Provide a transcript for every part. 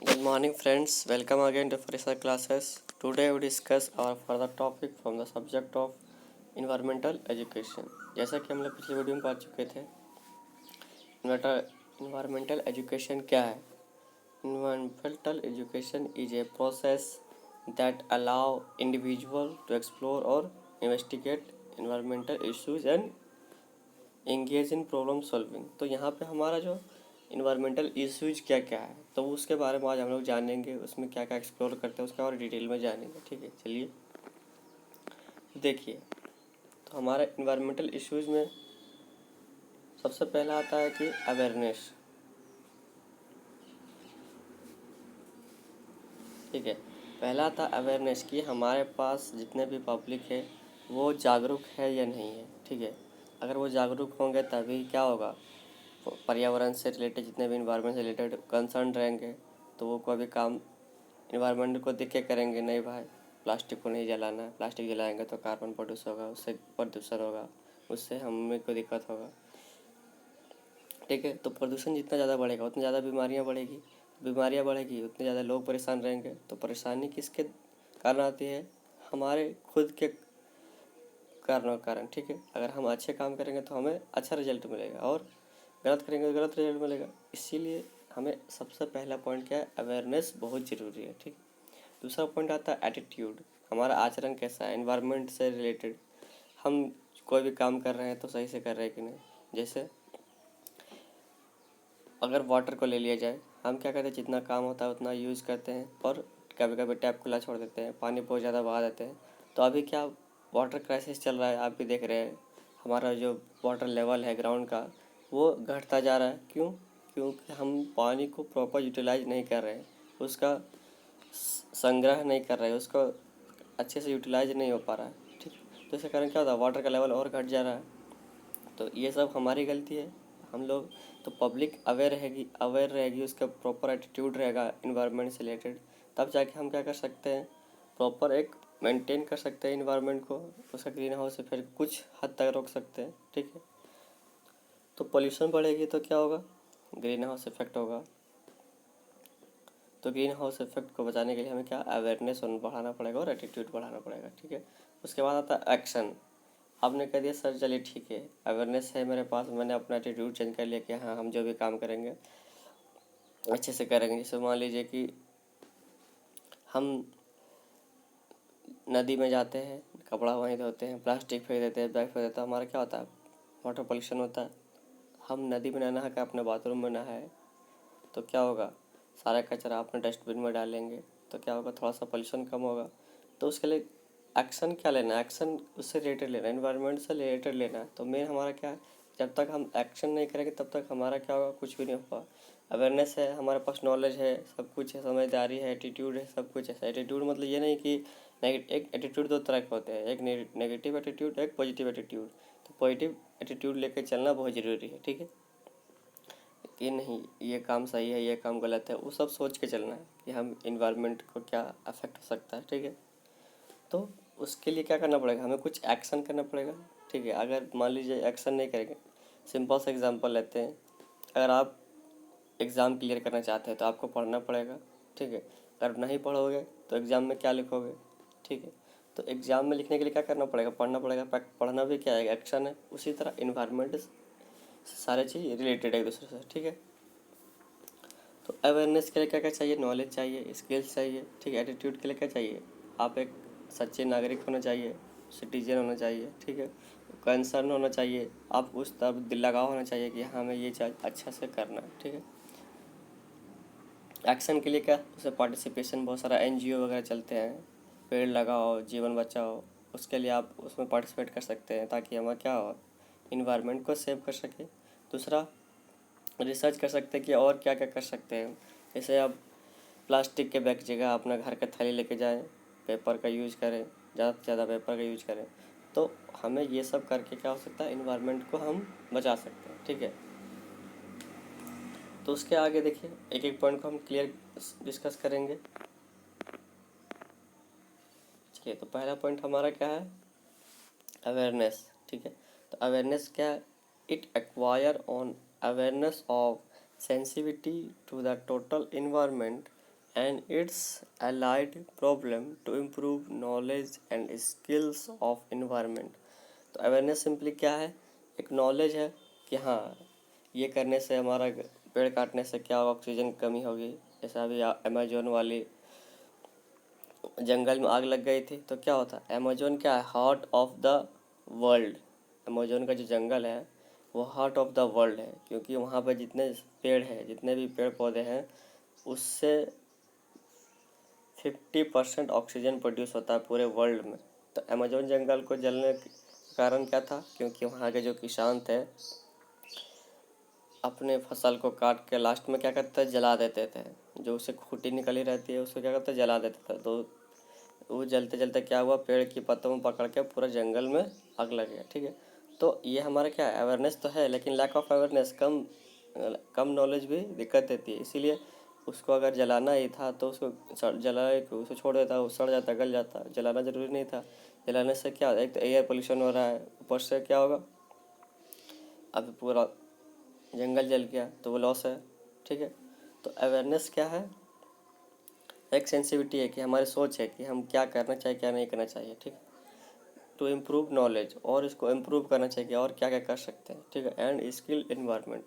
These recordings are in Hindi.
Good morning, friends. Welcome again to Farisa classes. Today we discuss our further topic from the subject of environmental education. जैसा कि हम लोग पिछले वीडियो में पढ़ चुके थे, environmental education क्या है? Environmental education is a process that allow individual to explore or investigate environmental issues and engage in problem solving. तो यहाँ पे हमारा जो इन्वायरमेंटल इश्यूज क्या क्या है तो उसके बारे में आज हम लोग जानेंगे, उसमें क्या क्या एक्सप्लोर करते हैं उसका और डिटेल में जानेंगे। ठीक है, चलिए देखिए। तो हमारा इन्वायरमेंटल इश्यूज में सबसे पहला आता है कि अवेयरनेस। ठीक है, पहला आता है अवेयरनेस कि हमारे पास जितने भी पब्लिक है वो जागरूक है या नहीं है। ठीक है, अगर वो जागरूक होंगे तभी क्या होगा, पर्यावरण से रिलेटेड जितने भी इन्वायरमेंट से रिलेटेड कंसर्न रहेंगे तो वो कोई भी काम इन्वायरमेंट को देख के करेंगे। नहीं भाई, प्लास्टिक को नहीं जलाना है, प्लास्टिक जलाएंगे तो कार्बन प्रोड्यूस होगा, उससे प्रदूषण होगा, उससे हमें को दिक्कत होगा। ठीक है, तो प्रदूषण जितना ज़्यादा बढ़ेगा उतनी ज़्यादा बीमारियाँ बढ़ेगी, बीमारियाँ बढ़ेगी उतने ज़्यादा लोग परेशान रहेंगे। तो परेशानी किसके कारण आती है, हमारे खुद के कारण। ठीक है, अगर हम अच्छे काम करेंगे तो हमें अच्छा रिजल्ट मिलेगा और गलत करेंगे तो गलत रिजल्ट मिलेगा। इसीलिए हमें सबसे पहला पॉइंट क्या है, अवेयरनेस बहुत ज़रूरी है। ठीक, दूसरा पॉइंट आता है एटीट्यूड, हमारा आचरण कैसा है इन्वायरमेंट से रिलेटेड। हम कोई भी काम कर रहे हैं तो सही से कर रहे हैं कि नहीं। जैसे अगर वाटर को ले लिया जाए, हम क्या करते हैं, जितना काम होता है उतना यूज़ करते हैं और कभी कभी टैप खुला छोड़ देते हैं, पानी बहुत ज़्यादा बहा देते हैं। तो अभी क्या वाटर क्राइसिस चल रहा है, आप भी देख रहे हैं। हमारा जो वाटर लेवल है ग्राउंड का वो घटता जा रहा है। क्यों? क्योंकि हम पानी को प्रॉपर यूटिलाइज नहीं कर रहे हैं, उसका संग्रह नहीं कर रहे हैं, उसको अच्छे से यूटिलाइज नहीं हो पा रहा है। ठीक, तो इसके कारण क्या होता है, वाटर का लेवल और घट जा रहा है। तो ये सब हमारी गलती है, हम लोग। तो पब्लिक अवेयर रहेगी, उसका प्रॉपर एटीट्यूड रहेगा इन्वायरमेंट से रिलेटेड, तब जाके हम क्या कर सकते हैं, प्रॉपर एक मेंटेन कर सकते हैं इन्वायरमेंट को, उसका ग्रीन हाउस इफेक्ट कुछ हद तक रोक सकते हैं। ठीक है, तो पोल्यूशन बढ़ेगी तो क्या होगा, ग्रीन हाउस इफेक्ट होगा। तो ग्रीन हाउस इफेक्ट को बचाने के लिए हमें क्या अवेयरनेस बढ़ाना पड़ेगा और एटीट्यूड बढ़ाना पड़ेगा। ठीक है, उसके बाद आता है एक्शन। आपने कह दिया सर चलिए ठीक है, अवेयरनेस है मेरे पास, मैंने अपना एटीट्यूड चेंज कर लिया कि हाँ हम जो भी काम करेंगे अच्छे से करेंगे। जैसे मान लीजिए कि हम नदी में जाते हैं, कपड़ा वहीं धोते हैं, प्लास्टिक फेंक देते हैं, बैग फेंक देते हैं, हमारा क्या होता है, वाटर पोल्यूशन होता है। हम नदी में ना नहा के अपने बाथरूम में नहाए तो क्या होगा, सारा कचरा अपने डस्टबिन में डालेंगे तो क्या होगा, थोड़ा सा पोल्यूशन कम होगा। तो उसके लिए एक्शन क्या लेना है, एक्शन उससे रिलेटेड लेना है, इन्वायरमेंट से रिलेटेड लेना है। तो मेन हमारा क्या है, जब तक हम एक्शन नहीं करेंगे तब तक हमारा क्या होगा, कुछ भी नहीं होगा। अवेयरनेस है, हमारे पास नॉलेज है, सब कुछ है, समझदारी है, एटीट्यूड है, सब कुछ है। एटीट्यूड मतलब ये नहीं कि एक एटीट्यूड दो तरह के होते हैं, एक नेगेटिव एटीट्यूड, एक पॉजिटिव एटीट्यूड। तो पॉजिटिव एटीट्यूड लेकर चलना बहुत ज़रूरी है। ठीक है, कि नहीं ये काम सही है, ये काम गलत है, वो सब सोच के चलना है कि हम इन्वायरमेंट को क्या अफेक्ट हो सकता है। ठीक है, तो उसके लिए क्या करना पड़ेगा, हमें कुछ एक्शन करना पड़ेगा। ठीक है, अगर मान लीजिए एक्शन नहीं करेंगे, सिंपल सा एग्जांपल लेते हैं, अगर आप एग्ज़ाम क्लियर करना चाहते हैं तो आपको पढ़ना पड़ेगा। ठीक है, अगर नहीं पढ़ोगे तो एग्ज़ाम में क्या लिखोगे। ठीक है, तो एग्ज़ाम में लिखने के लिए क्या करना पड़ेगा, पढ़ना पड़ेगा। पढ़ना भी क्या है, एक्शन है। उसी तरह इन्वायरमेंट सारे चीज़ रिलेटेड है एक दूसरे से। ठीक है, तो अवेयरनेस के लिए क्या क्या चाहिए, नॉलेज चाहिए, स्किल्स चाहिए। ठीक है, एटीट्यूड के लिए क्या चाहिए, आप एक सच्चे नागरिक होना चाहिए, सिटीजन होना चाहिए। ठीक है, कंसर्न होना चाहिए, आप उस तरफ दिल लगाव होना चाहिए कि हाँ हमें ये चीज़ अच्छा से करना है। ठीक है, एक्शन के लिए क्या, उसमें पार्टिसिपेशन, बहुत सारा एनजीओ वगैरह चलते हैं, पेड़ लगाओ जीवन बचाओ, उसके लिए आप उसमें पार्टिसिपेट कर सकते हैं ताकि हमारा क्या हो, इन्वायरमेंट को सेव कर सके। दूसरा, रिसर्च कर सकते हैं कि और क्या क्या कर सकते हैं। जैसे आप प्लास्टिक के बैग की जगह अपना घर का थैली लेके जाएं, पेपर का यूज़ करें, ज़्यादा से ज़्यादा पेपर का यूज करें। तो हमें ये सब करके क्या हो सकता है, इन्वायरमेंट को हम बचा सकते हैं। ठीक है, तो उसके आगे देखिए एक एक पॉइंट को हम क्लियर डिस्कस करेंगे। चलिए, तो पहला पॉइंट हमारा क्या है, अवेयरनेस। ठीक है, तो अवेयरनेस क्या है, it acquire on awareness of sensitivity to the total environment and its allied problem to improve knowledge and skills of environment। तो अवेयरनेस सिंपली क्या है, एक नॉलेज है कि हाँ ये करने से हमारा पेड़ काटने से क्या ऑक्सीजन की कमी होगी। जैसे अभी अमेजोन वाली जंगल में आग लग गई थी तो क्या होता है, अमेजोन क्या है, heart of the world. Amazon का जो जंगल है वो हार्ट ऑफ द वर्ल्ड है, क्योंकि वहाँ पर जितने पेड़ हैं, जितने भी पेड़ पौधे हैं, उससे 50% ऑक्सीजन प्रोड्यूस होता है पूरे वर्ल्ड में। तो अमेजोन जंगल को जलने का कारण क्या था, क्योंकि वहाँ के जो किसान थे अपने फसल को काट के लास्ट में क्या करते थे, जला देते थे। जो उससे खूटी निकली रहती है उसको क्या करते, जला देते थे। तो वो जलते जलते क्या हुआ, पेड़ की पत्तों में पकड़ के पूरा जंगल में आग लग गया। ठीक है, तो ये हमारा क्या है, अवेयरनेस तो है, लेकिन लैक ऑफ अवेयरनेस, कम नॉलेज भी दिक्कत देती है। इसीलिए उसको अगर जलाना ही था तो उसको जला के उसको छोड़ देता, वो सड़ जाता, गल जाता। जलाना ज़रूरी नहीं था। जलाने से क्या, एक तो एयर पोल्यूशन हो रहा है, ऊपर से क्या होगा, अभी पूरा जंगल जल गया तो वो लॉस है। ठीक है, तो अवेयरनेस क्या है, एक सेंसिटिविटी है कि हमारी सोच है कि हम क्या करना चाहिए क्या नहीं करना चाहिए। ठीक है, टू इम्प्रूव नॉलेज, और इसको इम्प्रूव करना चाहिए और क्या क्या कर सकते हैं। ठीक है, एंड स्किल इन्वायरमेंट।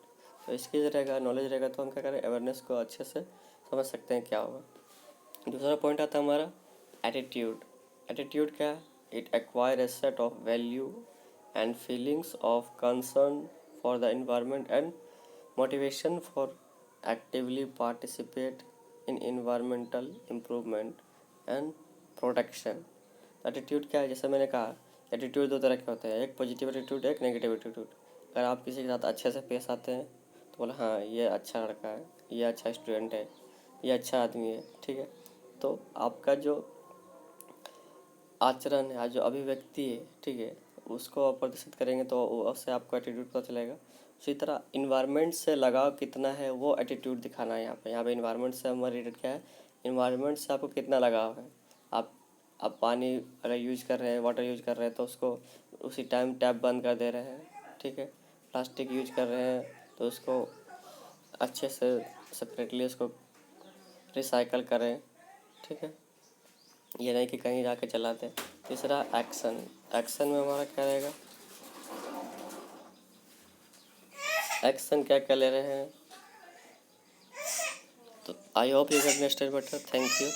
तो स्किल रहेगा, नॉलेज रहेगा तो हम क्या करें, अवेयरनेस को अच्छे से समझ सकते हैं क्या होगा। दूसरा पॉइंट आता है हमारा एटीट्यूड। एटीट्यूड क्या है, it acquire a set of value and feelings of concern for the environment and motivation for actively participate in environmental improvement and protection. Attitude क्या है, जैसे मैंने कहा एटीट्यूड दो तरह के होते हैं, एक पॉजिटिव एटीट्यूड, एक नेगेटिव एटीट्यूड। अगर आप किसी के साथ अच्छे से पेश आते हैं तो बोला हाँ ये अच्छा लड़का है, ये अच्छा स्टूडेंट है, ये अच्छा आदमी है। ठीक है, तो आपका जो आचरण है, जो अभिव्यक्ति है, ठीक है, उसको आप प्रदर्शित करेंगे तो उससे आपको एटीट्यूड पता चलेगा। उसी तरह इन्वायरमेंट से लगाव कितना है वो एटीट्यूड दिखाना है। यहाँ पे इन्वायरमेंट से हमारा रिलेटेड क्या है, इन्वायरमेंट से आपको कितना लगाव है। आप आप पानी अगर यूज कर रहे हैं, वाटर यूज कर रहे हैं तो उसको उसी टाइम टैप बंद कर दे रहे हैं। ठीक है, प्लास्टिक यूज कर रहे हैं तो उसको अच्छे से सेपरेटली उसको रिसाइकल करें। ठीक है, ये नहीं कि कहीं जाके चला दें। तीसरा एक्शन। एक्शन में हमारा क्या रहेगा, एक्शन क्या क्या ले रहे हैं। तो I hope you get understand better. Thank you.